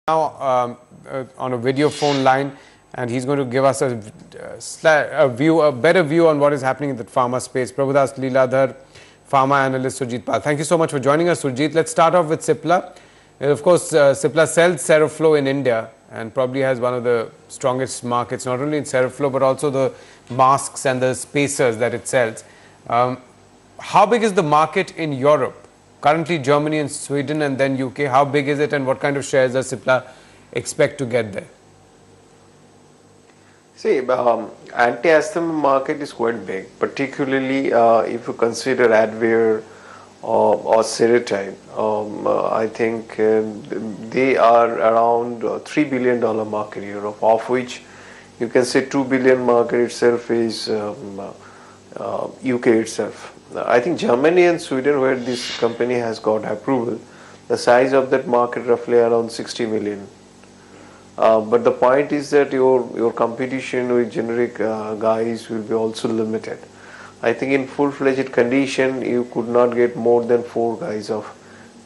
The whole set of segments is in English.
now on a video phone line, and he's going to give us a better view on what is happening in the pharma space. Prabhudas Leeladhar, pharma analyst Surjit Pal. Thank you so much for joining us, Surjit. Let's start off with Cipla. Of course, Cipla sells Seroflow in India and probably has one of the strongest markets, not only in Seroflow but also the masks and the spacers that it sells. How big is the market in Europe? Currently Germany and Sweden and then UK. How big is it and what kind of shares does Cipla expect to get there? See, anti-asthma market is quite big, particularly if you consider Advair or Seretide. I think they are around $3 billion market in Europe, of which you can say $2 billion market itself is UK itself. I think Germany and Sweden, where this company has got approval, the size of that market roughly around 60 million. But the point is that your competition with generic guys will be also limited. I think in full-fledged condition, you could not get more than 4 guys of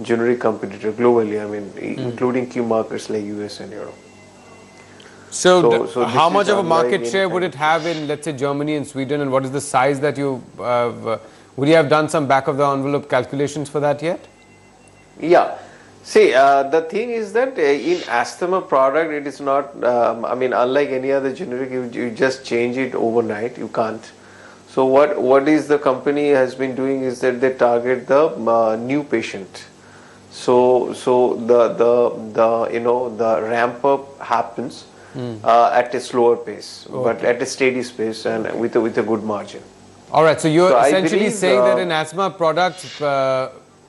generic competitor globally. I mean, including key markets like US and Europe. So how much of a market share would it have in, let's say, Germany and Sweden, and what is the size that you would you have done some back of the envelope calculations for that yet? Yeah. See, the thing is that in asthma product, it is not, I mean, unlike any other generic, you just change it overnight. You can't. So what is the company has been doing is that they target the new patient. So the ramp up happens at a slower pace, but at a steady pace and with a good margin. All right. So you're essentially saying that in asthma products,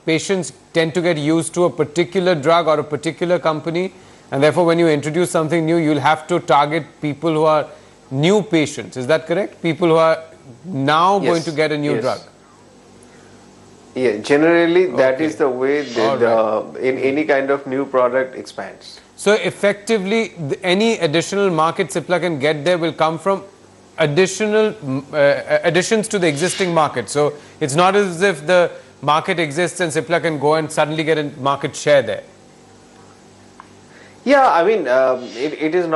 patients tend to get used to a particular drug or a particular company, and therefore when you introduce something new, you'll have to target people who are new patients. Is that correct? People who are now going to get a new drug. Yeah, generally that is the way that in any kind of new product expands. So effectively, any additional market Cipla can get there will come from additional additions to the existing market. So it's not as if the market exists and Cipla can go and suddenly get a market share there. Yeah, I mean, it is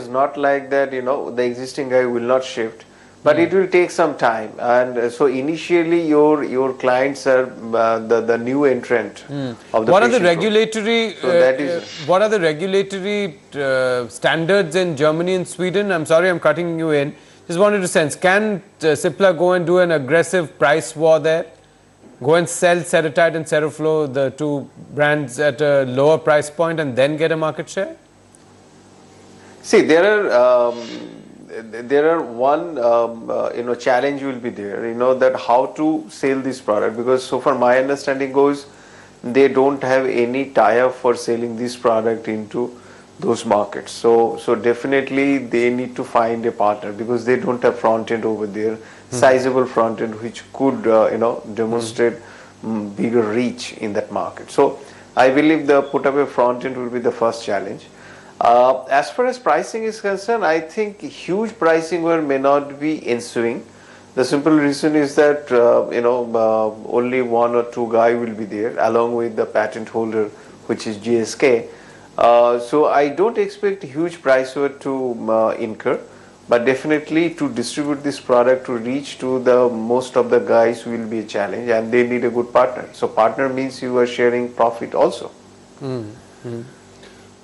not like that, you know, the existing guy will not shift, but it will take some time. And so initially your clients are the new entrant of the What are the regulatory what are the regulatory standards in Germany and Sweden? I'm sorry I'm cutting you in. Just wanted to sense, can Cipla go and do an aggressive price war there? Go and sell Seretide and Seroflow, the two brands, at a lower price point and then get a market share? See, there are one challenge will be there, that how to sell this product, because so far my understanding goes they don't have any tie-up for selling this product into those markets. So definitely they need to find a partner because they don't have front end over there, sizable front end which could demonstrate bigger reach in that market. So I believe the put up a front end will be the first challenge. As far as pricing is concerned, I think huge pricing war may not be ensuing. The simple reason is that only 1 or 2 guy will be there along with the patent holder, which is GSK. So I don't expect huge price war to incur, but definitely to distribute this product to reach to the most of the guys will be a challenge, and they need a good partner. So partner means you are sharing profit also. All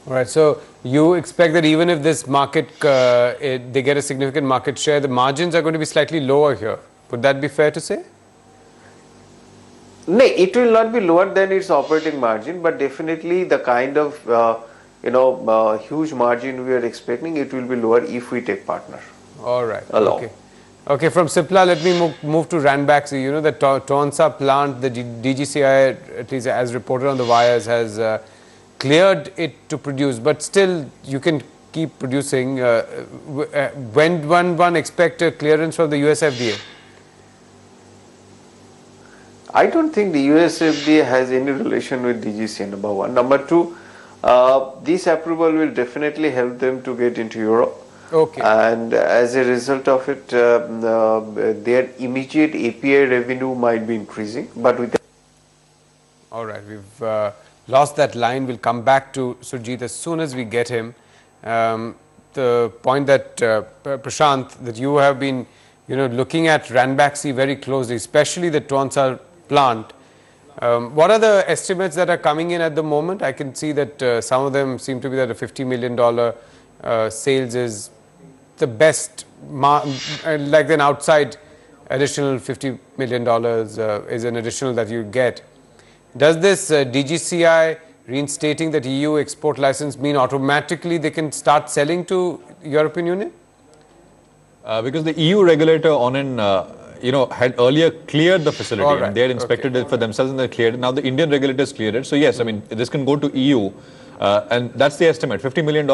right. So you expect that even if this market they get a significant market share, the margins are going to be slightly lower here. Would that be fair to say? No, it will not be lower than its operating margin, but definitely the kind of huge margin we are expecting, it will be lower if we take partner. All right. Okay. From Cipla, let me move to Ranbaxy. You know the Taunsa plant, the DGCI, at least as reported on the wires, has cleared it to produce, but still you can keep producing. When one expect a clearance from the US FDA? I don't think the US FDA has any relation with DGCA, number one. Number two, this approval will definitely help them to get into Europe. Okay. And as a result of it, their immediate API revenue might be increasing, but with all right, we've lost that line. We'll come back to Surjit as soon as we get him. The point that Prashant, that you have been, looking at Ranbaxy very closely, especially the Tonsa plant. What are the estimates that are coming in at the moment? I can see that some of them seem to be that a $50 million sales is the best, like an outside additional $50 million is an additional that you get. Does this DGCI reinstating that EU export license mean automatically they can start selling to European Union? Because the EU regulator had earlier cleared the facility, right. and they had inspected it for themselves and they cleared it. Now the Indian regulators cleared it. So yes, I mean, this can go to EU. And that's the estimate, $50 million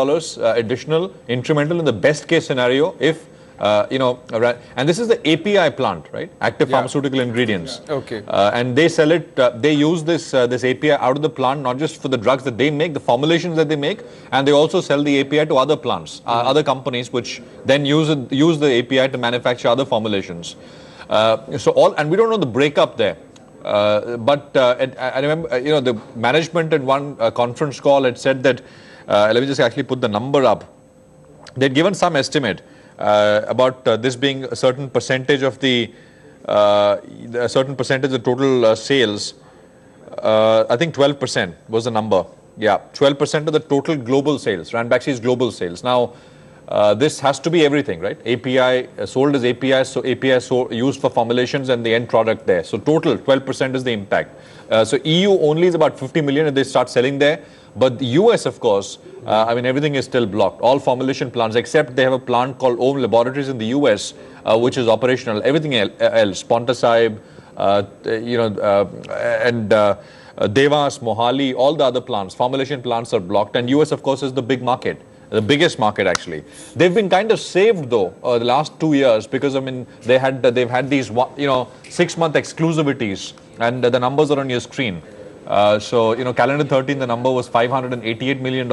additional, incremental in the best case scenario if, and this is the API plant, right? Active pharmaceutical ingredients. Okay. And they sell it, they use this API out of the plant, not just for the drugs that they make, the formulations that they make, and they also sell the API to other plants, other companies, which then use the API to manufacture other formulations. And we don't know the breakup there. But I remember, the management at one conference call had said that, let me just actually put the number up. They'd given some estimate about this being a certain percentage of the total sales. I think 12% was the number. Yeah, 12% of the total global sales, Ranbaxy's global sales. Now, this has to be everything, right? API sold as API, so API used for formulations and the end product there. So total 12% is the impact. So EU only is about 50 million if they start selling there. But the US, of course, everything is still blocked. All formulation plants, except they have a plant called Om Laboratories in the US, which is operational. Everything else, Pontasahib, Devas, Mohali, all the other plants, formulation plants are blocked. And US, of course, is the big market. The biggest market, actually. They've been kind of saved, though, the last 2 years, because they've had these 6-month exclusivities, and the numbers are on your screen. Calendar 13, the number was $588 million.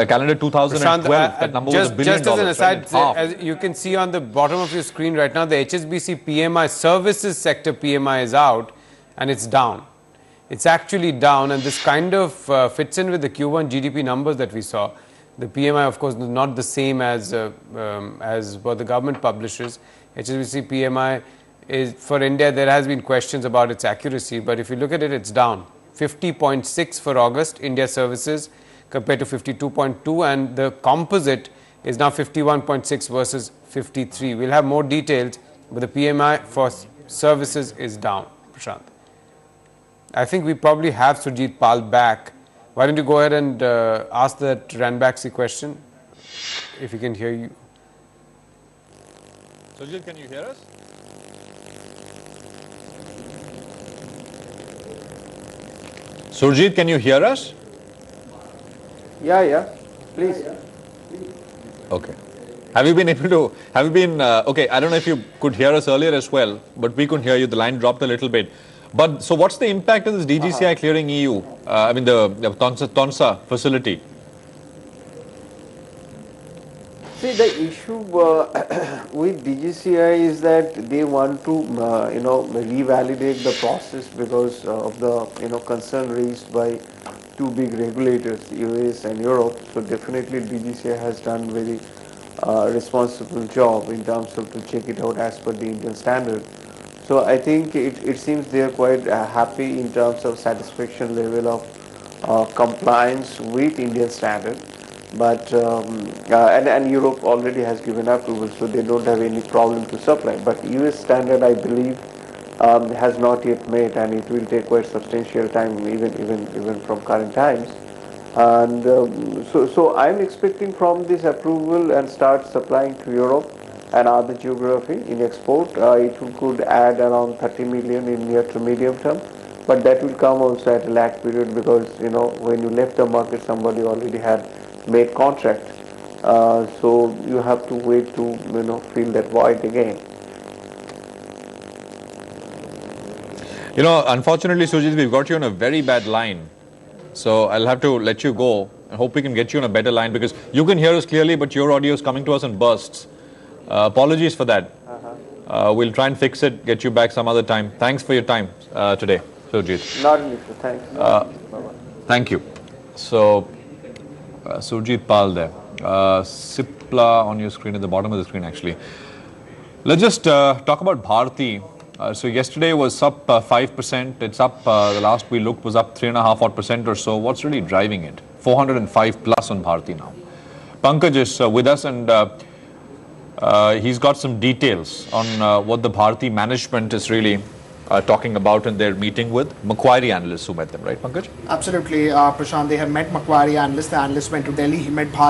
Calendar 2012, that number was $1 billion. Just as an aside, as you can see on the bottom of your screen right now, the HSBC PMI services sector PMI is out, and it's down. It's actually down, and this kind of fits in with the Q1 GDP numbers that we saw. The PMI, of course, is not the same as what the government publishes. HSBC PMI is for India. There has been questions about its accuracy, but if you look at it, it's down. 50.6 for August, India services, compared to 52.2, and the composite is now 51.6 versus 53. We'll have more details, but the PMI for services is down. Prashant. I think we probably have Surjit Pal back. Why don't you go ahead and ask that Ranbaxy question, if he can hear you. Surjit, can you hear us? Surjit, can you hear us? Yeah, please. Okay. Have you been okay, I don't know if you could hear us earlier as well, but we couldn't hear you. The line dropped a little bit. But so what's the impact of this DGCI clearing EU? The Tonsa facility. See, the issue with DGCI is that they want to, revalidate the process because of the, concern raised by two big regulators, US and Europe. So definitely DGCI has done very responsible job in terms of to check it out as per the Indian standard. So I think it seems they are quite happy in terms of satisfaction level of compliance with Indian standard. But and Europe already has given approval, so they don't have any problem to supply. But US standard, I believe, has not yet met, and it will take quite substantial time, even from current times. And so I'm expecting from this approval and start supplying to Europe and other geography in export, it could add around 30 million in near to medium term, but that will come also at a lag period because when you left the market, somebody already had made contract, so you have to wait to fill that void again. Unfortunately, Surjit, we've got you on a very bad line, so I'll have to let you go. I hope we can get you on a better line because you can hear us clearly, but your audio is coming to us in bursts. Apologies for that. We'll try and fix it, get you back some other time. Thanks for your time today. Surjit. Not an issue. Thanks. Bye-bye. Thank you. So, Surjit Pal there. Cipla on your screen, at the bottom of the screen actually. Let's just talk about Bharti. So yesterday was up 5%. It's up, the last we looked was up 3.5% or so. What's really driving it? 405 plus on Bharti now. Pankaj is with us, and he's got some details on what the Bharti management is really talking about in their meeting with Macquarie analysts who met them, right, Pankaj? Absolutely, Prashant. They have met Macquarie analysts. The analyst went to Delhi. He met Bharti.